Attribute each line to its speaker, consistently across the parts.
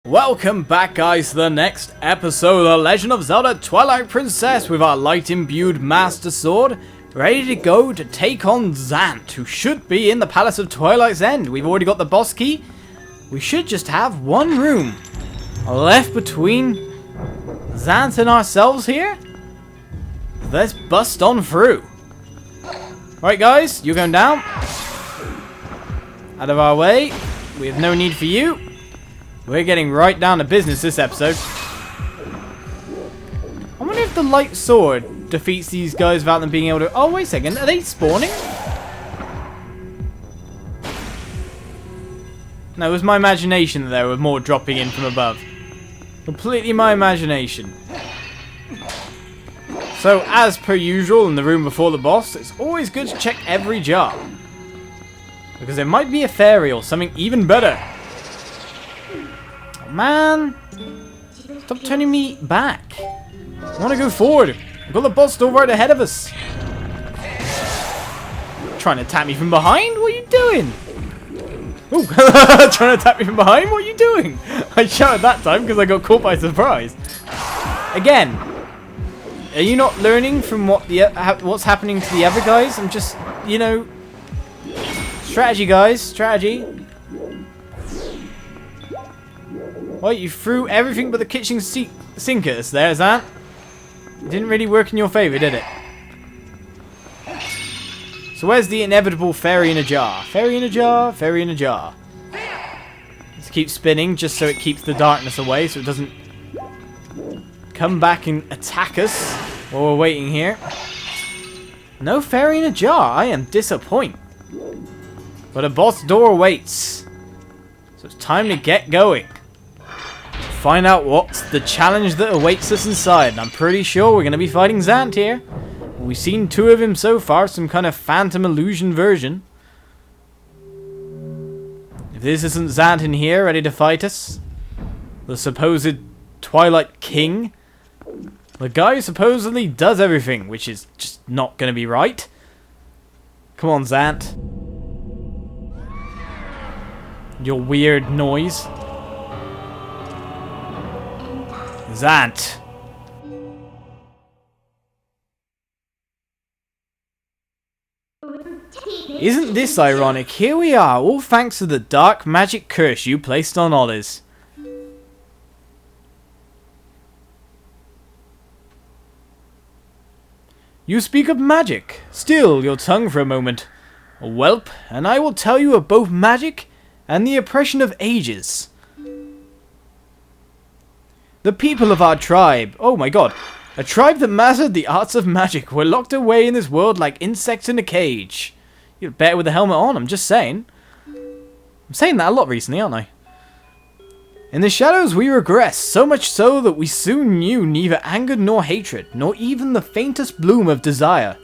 Speaker 1: Welcome back, guys, to the next episode of The Legend of Zelda Twilight Princess with our light-imbued Master Sword, ready to go to take on Zant, who should be in the Palace of Twilight's End. We've already got the boss key. We should just have one room left between Zant and ourselves here. Let's bust on through. Right, guys, you're going down. Out of our way. We have no need for you. We're getting right down to business this episode. I wonder if the light sword defeats these guys without them being able to... Oh, wait a second. Are they spawning? No, it was my imagination that there were more dropping in from above. Completely my imagination. So, as per usual in the room before the boss, it's always good to check every jar. Because there might be a fairy or something even better. Man, stop turning me back. I want to go forward. We've got the boss still right ahead of us. Trying to tap me from behind? What are you doing? Oh, trying to tap me from behind? What are you doing? I shouted that time because I got caught by surprise. Again, are you not learning from what's happening to the other guys? I'm just, you know, strategy, guys, strategy. Well, you threw everything but the kitchen sink at us there, Zant. It didn't really work in your favour, did it? So where's the inevitable fairy in a jar? Fairy in a jar, fairy in a jar. Let's keep spinning just so it keeps the darkness away so it doesn't come back and attack us while we're waiting here. No fairy in a jar. I am disappointed. But a boss door awaits. So it's time to get going. Find out what's the challenge that awaits us inside. And I'm pretty sure we're going to be fighting Zant here. We've seen two of him so far, some kind of phantom illusion version. If this isn't Zant in here ready to fight us, the supposed Twilight King, the guy who supposedly does everything, which is just not going to be right. Come on, Zant. Your weird noise. Zant. Isn't this ironic? Here we are, all thanks to the dark magic curse you placed on Oliz. You speak of magic. Still your tongue for a moment. Welp, and I will tell you of both magic and the oppression of ages. The people of our tribe, oh my god, a tribe that mastered the arts of magic, were locked away in this world like insects in a cage. You're better with the helmet on, I'm just saying. I'm saying that a lot recently, aren't I? In the shadows we regress, so much so that we soon knew neither anger nor hatred, nor even the faintest bloom of desire.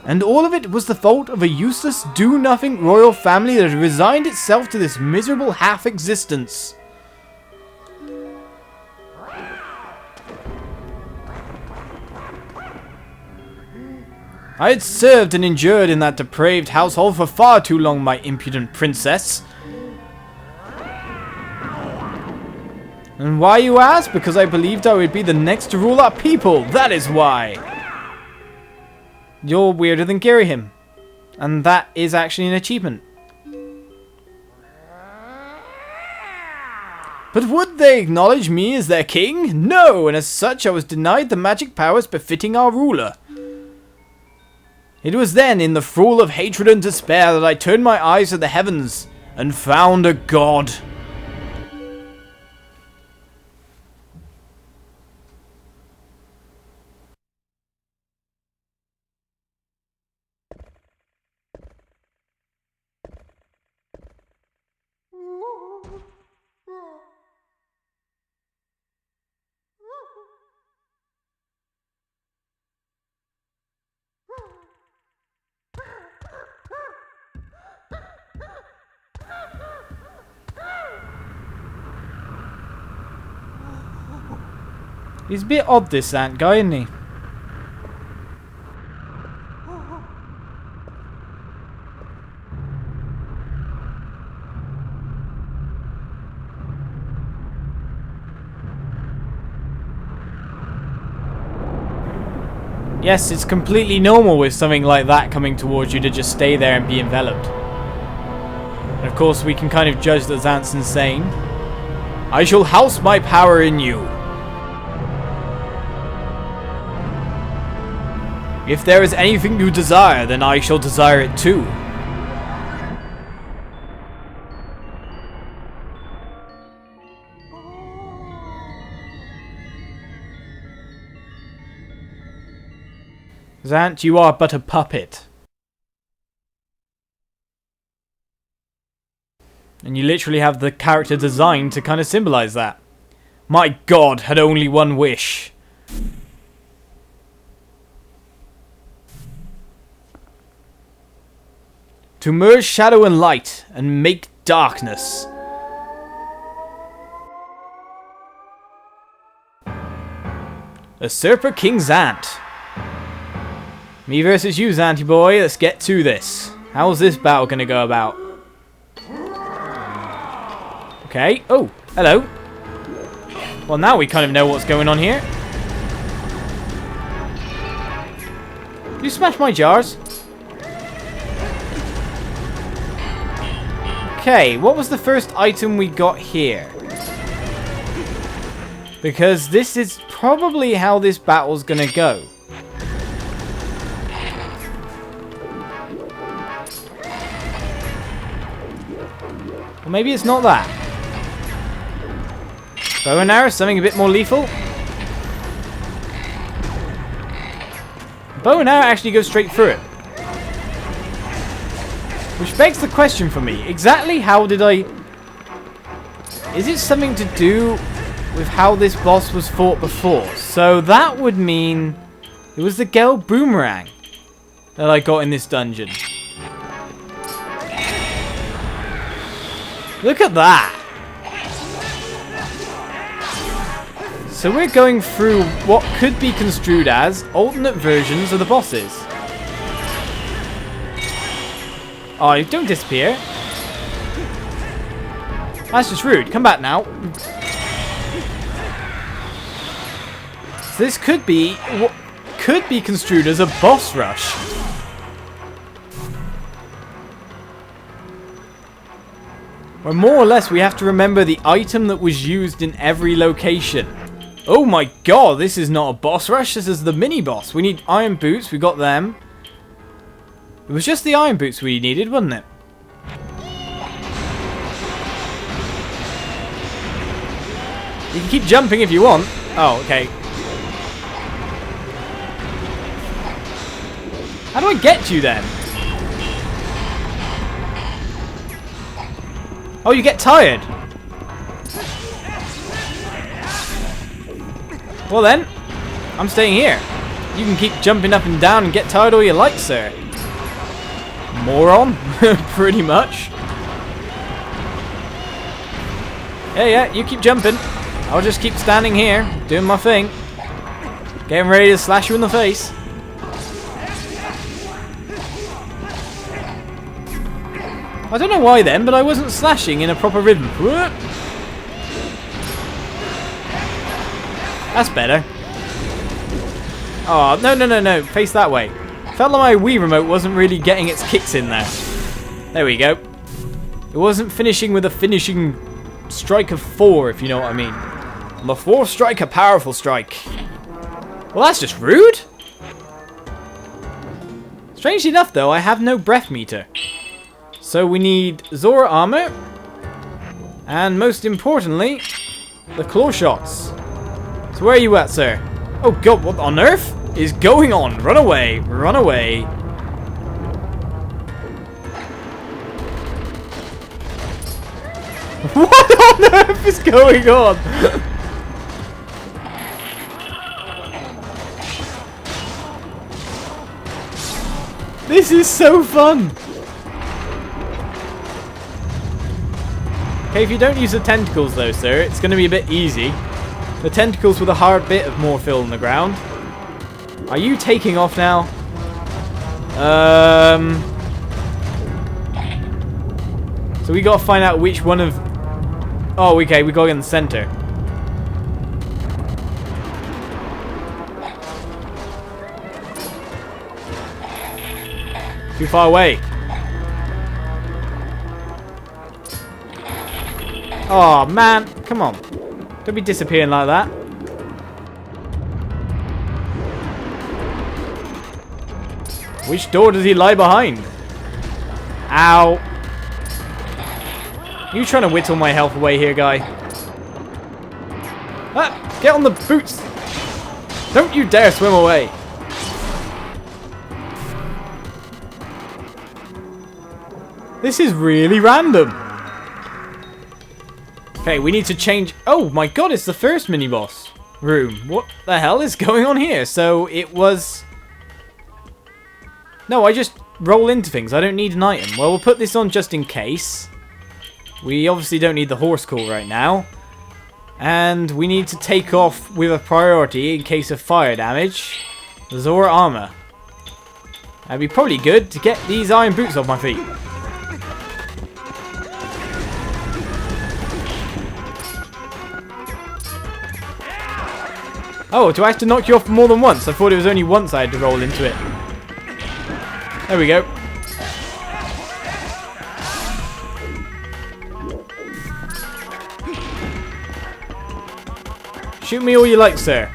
Speaker 1: And all of it was the fault of a useless, do-nothing royal family that had resigned itself to this miserable half-existence. I had served and endured in that depraved household for far too long, my impudent princess. And why, you ask? Because I believed I would be the next to rule our people, that is why. You're weirder than Girahim. And that is actually an achievement. But would they acknowledge me as their king? No, and as such I was denied the magic powers befitting our ruler. It was then, in the thrall of hatred and despair, that I turned my eyes to the heavens and found a god. He's a bit odd, this Zant guy, isn't he? Yes, it's completely normal with something like that coming towards you to just stay there and be enveloped. And of course, we can kind of judge that Zant's insane. I shall house my power in you. If there is anything you desire, then I shall desire it too. Zant, you are but a puppet. And you literally have the character design to kind of symbolize that. My god had only one wish. To merge shadow and light and make darkness. Usurper King Zant. Me versus you, Zanty boy. Let's get to this. How's this battle gonna go about? Okay. Oh, hello. Well, now we kind of know what's going on here. You smash my jars. Okay, what was the first item we got here? Because this is probably how this battle's gonna go. Or maybe it's not that. Bow and arrow, something a bit more lethal. Bow and arrow actually goes straight through it. Which begs the question for me, exactly how did I... Is it something to do with how this boss was fought before? So that would mean it was the Gel Boomerang that I got in this dungeon. Look at that! So we're going through what could be construed as alternate versions of the bosses. Oh, don't disappear. That's just rude. Come back now. So this could be what could be construed as a boss rush. Or more or less, we have to remember the item that was used in every location. Oh my god, this is not a boss rush. This is the mini-boss. We need iron boots. We got them. It was just the iron boots we needed, wasn't it? You can keep jumping if you want. Oh, okay. How do I get you then? Oh, you get tired. Well then, I'm staying here. You can keep jumping up and down and get tired all you like, sir. Moron. Pretty much. Yeah, you keep jumping. I'll just keep standing here, doing my thing. Getting ready to slash you in the face. I don't know why then, but I wasn't slashing in a proper rhythm. That's better. Oh, no. Face that way. Felt like my Wii remote wasn't really getting its kicks in there. There we go. It wasn't finishing with a finishing strike of 4, if you know what I mean. I'm a 4th strike, a powerful strike. Well, that's just rude. Strangely enough, though, I have no breath meter. So we need Zora armor. And most importantly, the claw shots. So where are you at, sir? Oh god, what on earth is going on? Run away, run away. What on earth is going on? This is so fun. Okay, if you don't use the tentacles though, sir, it's going to be a bit easy. The tentacles with a hard bit of more fill in the ground. Are you taking off now? So we got to find out which one of... Oh, okay, we got to get in the center. Too far away. Oh, man. Come on. Don't be disappearing like that. Which door does he lie behind? Ow. Are you trying to whittle my health away here, guy? Ah, get on the boots. Don't you dare swim away. This is really random. Okay, we need to change... Oh my god, it's the first mini-boss room. What the hell is going on here? So it was... No, I just roll into things. I don't need an item. Well, we'll put this on just in case. We obviously don't need the horse call right now. And we need to take off with a priority in case of fire damage. Zora armor. That'd be probably good to get these iron boots off my feet. Oh, do I have to knock you off more than once? I thought it was only once I had to roll into it. There we go. Shoot me all you like, sir.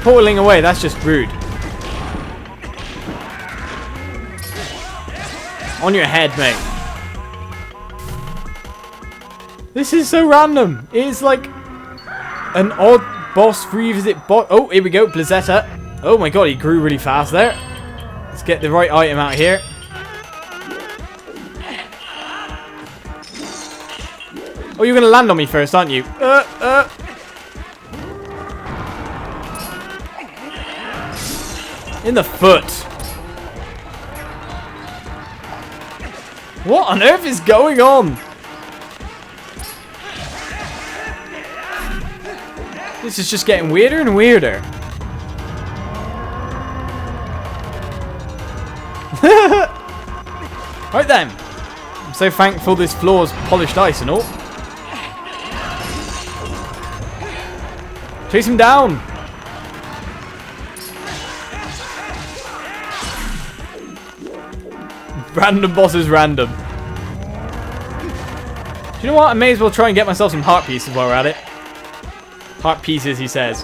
Speaker 1: Portaling away, that's just rude. On your head, mate. This is so random. It is like an odd boss revisit bot. Oh, here we go, Blizzetta. Oh my god, he grew really fast there. Let's get the right item out here. Oh, you're gonna land on me first, aren't you? In the foot. What on earth is going on? This is just getting weirder and weirder. Right then. I'm so thankful this floor's polished ice and all. Chase him down. Random bosses random. Do you know what? I may as well try and get myself some heart pieces while we're at it. Heart pieces, he says.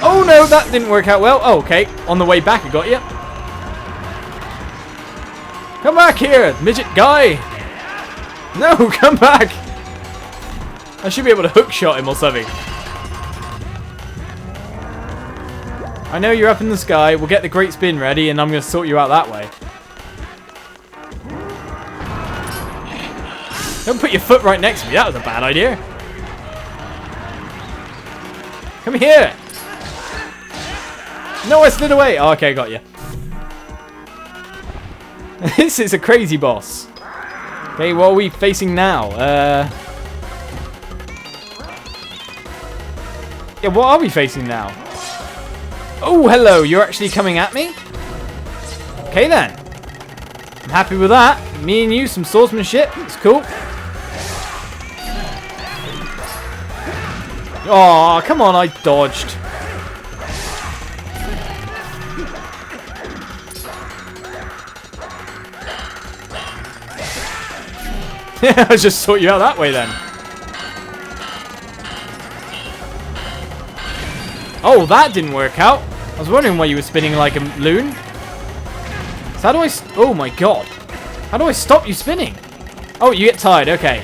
Speaker 1: Oh no, that didn't work out well. Oh, okay. On the way back, I got you. Come back here, midget guy. No, come back. I should be able to hook shot him or something. I know you're up in the sky. We'll get the great spin ready and I'm going to sort you out that way. Don't put your foot right next to me. That was a bad idea. Come here. No, I slid away. Oh, okay, got you. This is a crazy boss. Okay, what are we facing now? Yeah, what are we facing now? Oh, hello. You're actually coming at me? Okay, then. I'm happy with that. Me and you, some swordsmanship. It's cool. Oh, come on. I dodged. Yeah, I just sort you out that way then. Oh, that didn't work out. I was wondering why you were spinning like a loon. So how do I... Oh my god. How do I stop you spinning? Oh, you get tired. Okay.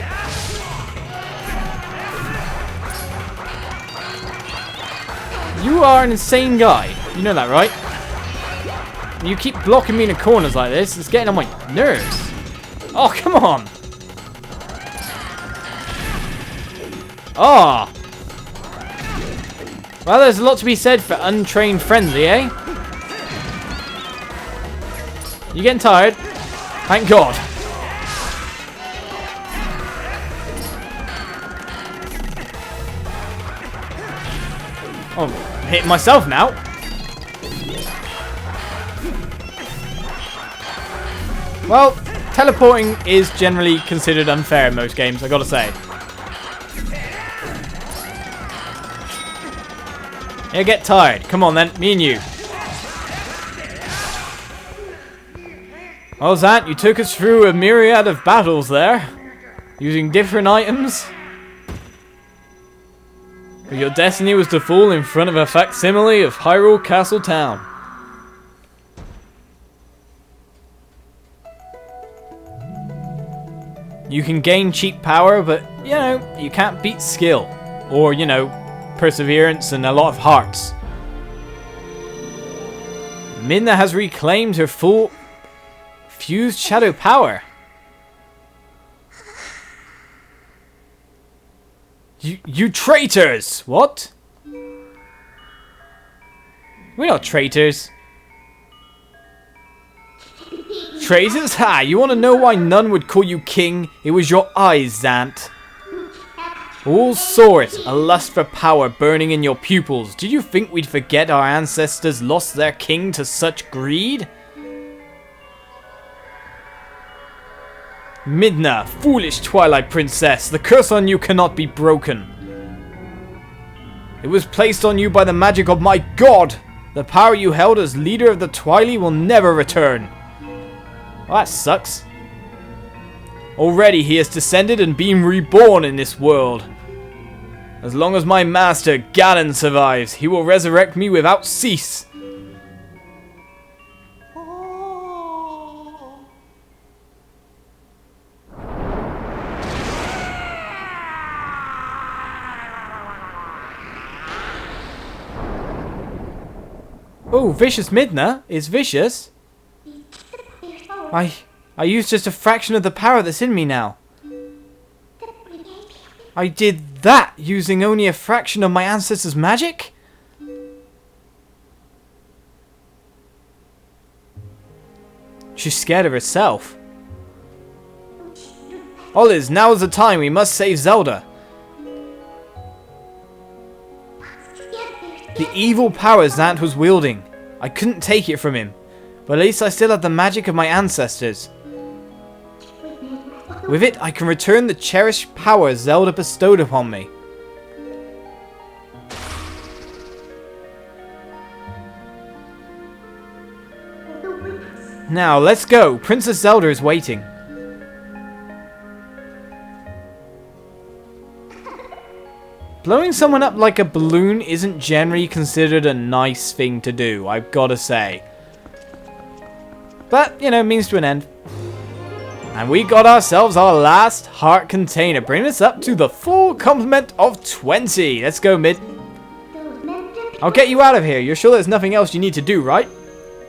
Speaker 1: You are an insane guy. You know that, right? You keep blocking me in the corners like this. It's getting on my nerves. Oh, come on. Ah. Oh. Well, there's a lot to be said for untrained frenzy, eh? You getting tired? Thank God. Oh, I'm hitting myself now. Well, teleporting is generally considered unfair in most games, I gotta say. Yeah, get tired. Come on then, me and you. Well, Zant, you took us through a myriad of battles there, using different items. But your destiny was to fall in front of a facsimile of Hyrule Castle town. You can gain cheap power, but, you know, you can't beat skill. Or, you know, perseverance and a lot of hearts. Midna has reclaimed her full fused shadow power. You traitors! What? We're not traitors. Traitors? Ha! You want to know why none would call you king? It was your eyes, Zant. All saw it, a lust for power burning in your pupils. Did you think we'd forget our ancestors lost their king to such greed? Midna, foolish Twilight princess, the curse on you cannot be broken. It was placed on you by the magic of my god. The power you held as leader of the Twilight will never return. Well, that sucks. Already he has descended and been reborn in this world. As long as my master, Ganon, survives, he will resurrect me without cease. Oh, vicious Midna is vicious. I used just a fraction of the power that's in me now. I did that using only a fraction of my ancestors' magic? She's scared of herself. Oliz, now is the time. We must save Zelda. The evil power Zant was wielding. I couldn't take it from him. But at least I still have the magic of my ancestors. With it, I can return the cherished power Zelda bestowed upon me. Now, let's go. Princess Zelda is waiting. Blowing someone up like a balloon isn't generally considered a nice thing to do, I've gotta say. But, you know, means to an end. And we got ourselves our last heart container, bringing us up to the full complement of 20. Let's go, Mid. I'll get you out of here. You're sure there's nothing else you need to do, right?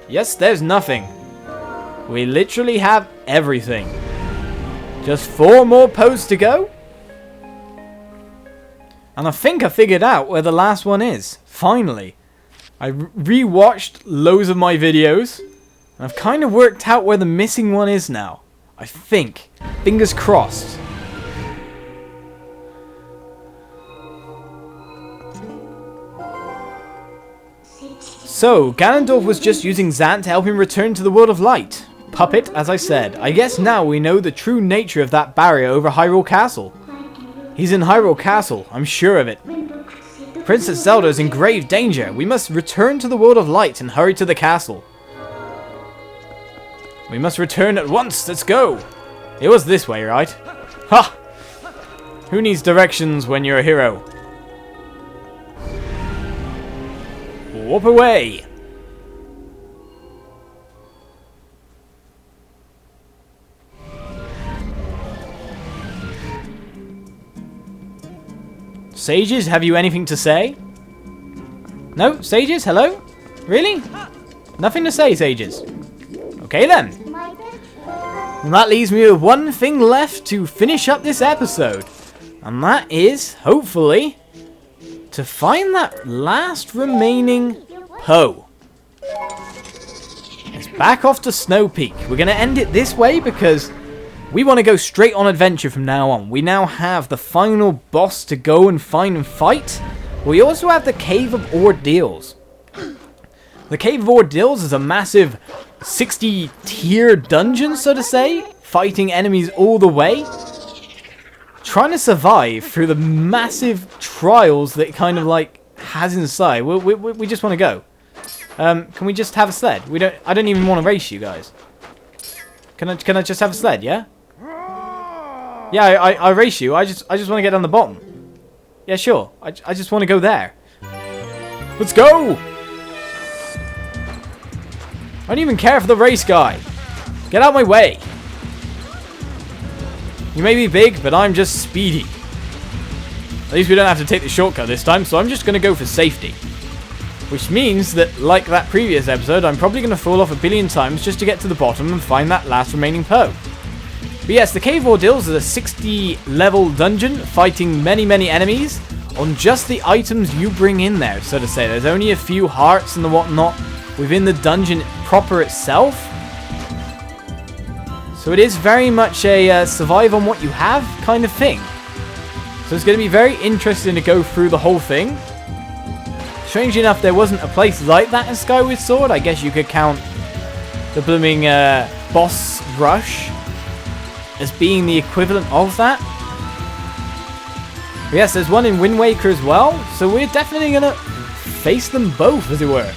Speaker 1: Yes, there's nothing. We literally have everything. Just 4 more posts to go. And I think I figured out where the last one is. Finally. I re-watched loads of my videos. And I've kind of worked out where the missing one is now. I think. Fingers crossed. So, Ganondorf was just using Zant to help him return to the world of light. Puppet, as I said. I guess now we know the true nature of that barrier over Hyrule Castle. He's in Hyrule Castle, I'm sure of it. Princess Zelda is in grave danger. We must return to the world of light and hurry to the castle. We must return at once. Let's go. It was this way, right? Ha! Who needs directions when you're a hero? Warp away. Sages, have you anything to say? No? Sages? Hello? Really? Nothing to say, Sages. Okay then. And that leaves me with one thing left to finish up this episode. And that is, hopefully, to find that last remaining Poe. It's back off to Snow Peak. We're going to end it this way because we want to go straight on adventure from now on. We now have the final boss to go and find and fight. We also have the Cave of Ordeals. The Cave of Ordeals is a massive 60-tier dungeon, so to say, fighting enemies all the way, trying to survive through the massive trials that kind of like has inside. We just want to go. Can we just have a sled? I don't even want to race you guys. Can I just have a sled? Yeah. Yeah, I race you. I just want to get on the bottom. Yeah, sure. I just want to go there. Let's go! I don't even care for the race guy. Get out of my way. You may be big, but I'm just speedy. At least we don't have to take the shortcut this time, so I'm just going to go for safety. Which means that, like that previous episode, I'm probably going to fall off a billion times just to get to the bottom and find that last remaining Poe. But yes, the Cave of Ordeals is a 60 level dungeon fighting many, many enemies on just the items you bring in there, so to say. There's only a few hearts and the whatnot within the dungeon proper itself. So it is very much a survive on what you have kind of thing. So it's going to be very interesting to go through the whole thing. Strangely enough, there wasn't a place like that in Skyward Sword. I guess you could count the blooming boss rush as being the equivalent of that. But yes, there's one in Wind Waker as well, so we're definitely going to face them both, as it were.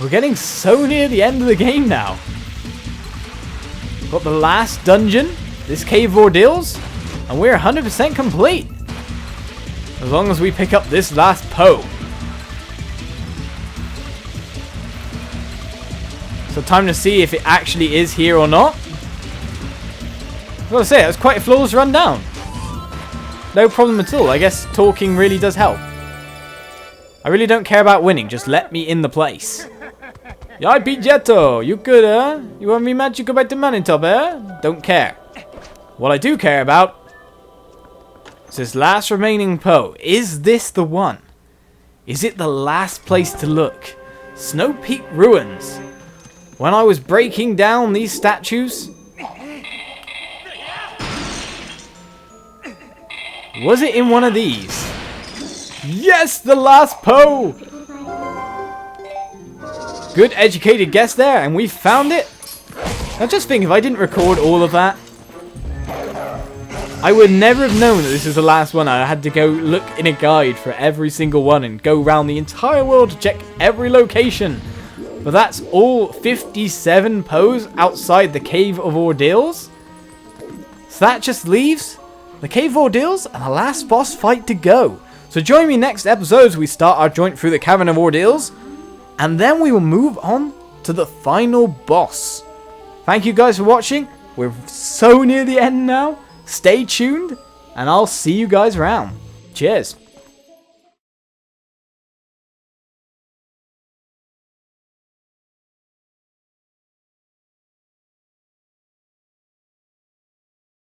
Speaker 1: We're getting so near the end of the game now. Got the last dungeon, this Cave of Ordeals, and we're 100% complete. As long as we pick up this last Poe. So time to see if it actually is here or not. I've got to say, it was quite a flawless rundown. No problem at all. I guess talking really does help. I really don't care about winning. Just let me in the place. Yeah, I beat Jetto. You good, huh? You want me match? You go back to Manitop, eh? Don't care. What I do care about is this last remaining Poe. Is this the one? Is it the last place to look? Snow Peak Ruins. When I was breaking down these statues, was it in one of these? Yes, the last Poe! Good educated guess there, and we found it. Now just think, if I didn't record all of that, I would never have known that this is the last one. I had to go look in a guide for every single one and go around the entire world to check every location. But that's all 57 Poes outside the Cave of Ordeals. So that just leaves the Cave of Ordeals and the last boss fight to go. So join me next episode as we start our joint through the Cavern of Ordeals. And then we will move on to the final boss. Thank you guys for watching. We're so near the end now. Stay tuned, and I'll see you guys around. Cheers.